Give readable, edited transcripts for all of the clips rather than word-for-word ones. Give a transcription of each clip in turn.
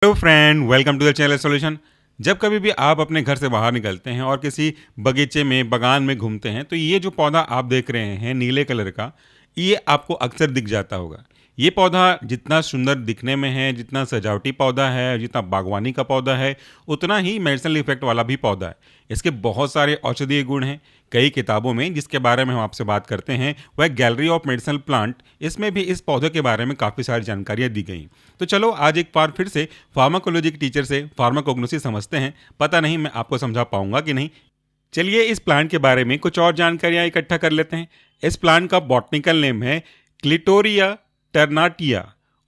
Hello friend, welcome to the channel solution. जब कभी भी आप अपने घर से बाहर निकलते हैं और किसी बगीचे में बगान में घूमते हैं तो ये जो पौधा आप देख रहे हैं नीले कलर का, ये आपको अक्सर दिख जाता होगा। ये पौधा जितना सुंदर दिखने में है, जितना सजावटी पौधा है, जितना बागवानी का पौधा है, उतना ही मेडिसिनल इफेक्ट वाला भी पौधा है। इसके बहुत सारे औषधीय गुण हैं। कई किताबों में जिसके बारे में हम आपसे बात करते हैं वह गैलरी ऑफ मेडिसिनल प्लांट, इसमें भी इस पौधे के बारे में काफ़ी सारी जानकारियाँ दी गई। तो चलो आज एक बार फिर से फार्माकोलॉजी के टीचर से फार्माकोग्नोसी समझते हैं। पता नहीं मैं आपको समझा पाऊंगा कि नहीं। चलिए इस प्लांट के बारे में कुछ और जानकारियाँ इकट्ठा कर लेते हैं। इस प्लांट का बॉटनिकल नेम है क्लिटोरिया टर्नाटिया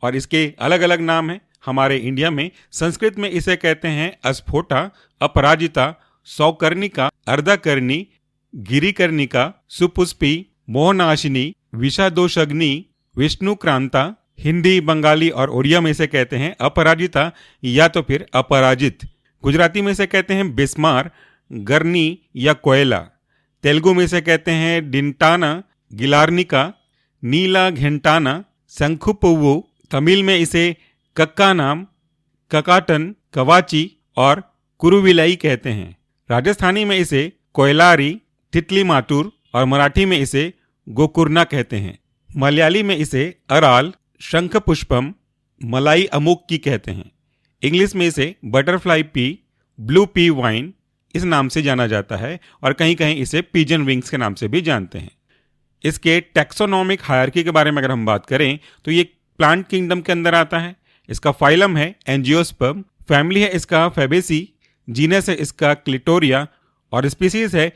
और इसके अलग अलग नाम हैं। हमारे इंडिया में संस्कृत में इसे कहते हैं अस्फोटा, अपराजिता, सौकर्णिका, अर्धकर्णी, गिरिकर्णिका, सुपुष्पी, मोहनाशिनी, विषादोषग्नि, विष्णुक्रांता। हिंदी, बंगाली और ओडिया में इसे कहते हैं अपराजिता या तो फिर अपराजित। गुजराती में इसे कहते हैं बिस्मार, गर्नी या कोयला। तेलुगु में इसे कहते हैं डिंटाना, गिलार्निका, नीला घेंटाना, शंखुपुव्वु। तमिल में इसे कक्का नाम, ककाटन, कवाची और कुरुविलाई कहते हैं। राजस्थानी में इसे कोयलारी, तितली मातुर और मराठी में इसे गोकुर्ना कहते हैं। मलयाली में इसे अराल, शंख पुष्पम, मलाई अमुक्की कहते हैं। इंग्लिश में इसे butterfly P, blue pea wine इस नाम से जाना जाता है और कहीं कहीं इसे पिजन विंग्स के नाम से भी जानते हैं। इसके टैक्सोनॉमिक हायरार्की के बारे में अगर हम बात करें तो ये प्लांट किंगडम के अंदर आता है। इसका फाइलम है एंजियोस्पर्म, फैमिली है इसका फैबेसी, जीनस है इसका क्लिटोरिया और स्पीसीज है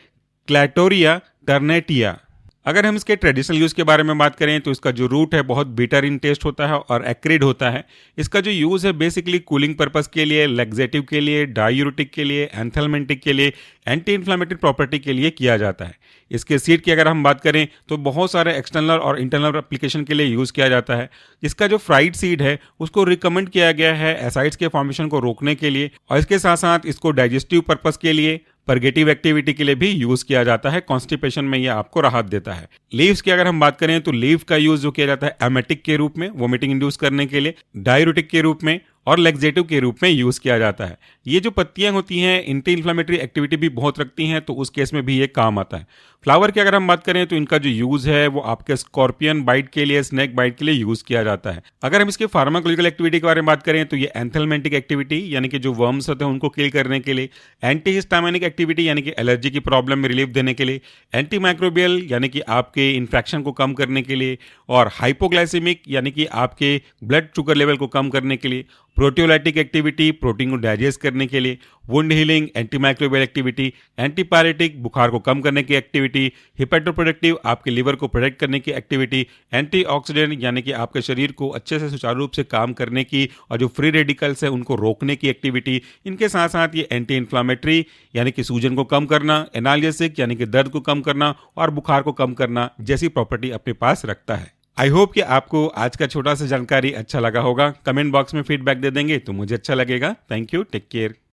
क्लैटोरिया टर्नेटिया। अगर हम इसके ट्रेडिशनल यूज़ के बारे में बात करें तो इसका जो रूट है बहुत बिटर इन टेस्ट होता है और एक्रिड होता है। इसका जो यूज़ है बेसिकली कूलिंग पर्पस के लिए, लैक्सेटिव के लिए, डायूरेटिक के लिए, एंथेल्मेंटिक के लिए, एंटी इन्फ्लेमेटरी प्रॉपर्टी के लिए किया जाता है। इसके सीड की अगर हम बात करें तो बहुत सारे एक्सटर्नल और इंटरनल एप्लीकेशन के लिए यूज़ किया जाता है। इसका जो फ्राइड सीड है उसको रिकमेंड किया गया है एसाइड्स के फॉर्मेशन को रोकने के लिए और इसके साथ साथ इसको डाइजेस्टिव पर्पस के लिए, परगेटिव एक्टिविटी के लिए भी यूज किया जाता है। कॉन्स्टिपेशन में यह आपको राहत देता है। लीव्स की अगर हम बात करें तो लीव का यूज जो किया जाता है एमेटिक के रूप में, वोमिटिंग इंड्यूस करने के लिए, डायूरेटिक के रूप में और लैक्सेटिव के रूप में यूज किया जाता है। ये जो पत्तियां होती हैं एंटी इन्फ्लेमेटरी एक्टिविटी भी बहुत रखती हैं, तो उस केस में भी ये काम आता है। फ्लावर की अगर हम बात करें तो इनका जो यूज है वो आपके स्कॉर्पियन बाइट के लिए, स्नेक बाइट के लिए यूज किया जाता है। अगर हम इसके फार्माकोलॉजिकल एक्टिविटी के बारे में बात करें तो ये एंथेल्मेंटिक एक्टिविटी यानी कि जो वर्म्स होते हैं उनको किल करने के लिए, एंटी हिस्टामिनिक एक्टिविटी यानी कि एलर्जी की प्रॉब्लम में रिलीफ देने के लिए, एंटी माइक्रोबियल यानी कि आपके इन्फेक्शन को कम करने के लिए और हाइपोग्लाइसेमिक यानी कि आपके ब्लड शुगर लेवल को कम करने के लिए, प्रोटियोलाइटिक एक्टिविटी प्रोटीन को डाइजेस्ट करने के लिए, wound healing, anti microbial activity, antipyretic बुखार को कम करने की एक्टिविटी, हिपेटोप्रोडक्टिव आपके लिवर को प्रोटेक्ट करने की एक्टिविटी, एंटीऑक्सीडेंट यानी कि आपके शरीर को अच्छे से सुचारू रूप से काम करने की और जो फ्री रेडिकल्स है उनको रोकने की एक्टिविटी। इनके साथ साथ ये एंटी इन्फ्लामेटरी यानी कि सूजन को कम करना, एनाल्जेसिक यानी कि दर्द को कम करना और बुखार को कम करना जैसी प्रॉपर्टी अपने पास रखता है। आई होप कि आपको आज का छोटा सा जानकारी अच्छा लगा होगा। कमेंट बॉक्स में फीडबैक दे देंगे तो मुझे अच्छा लगेगा। Thank you, take care.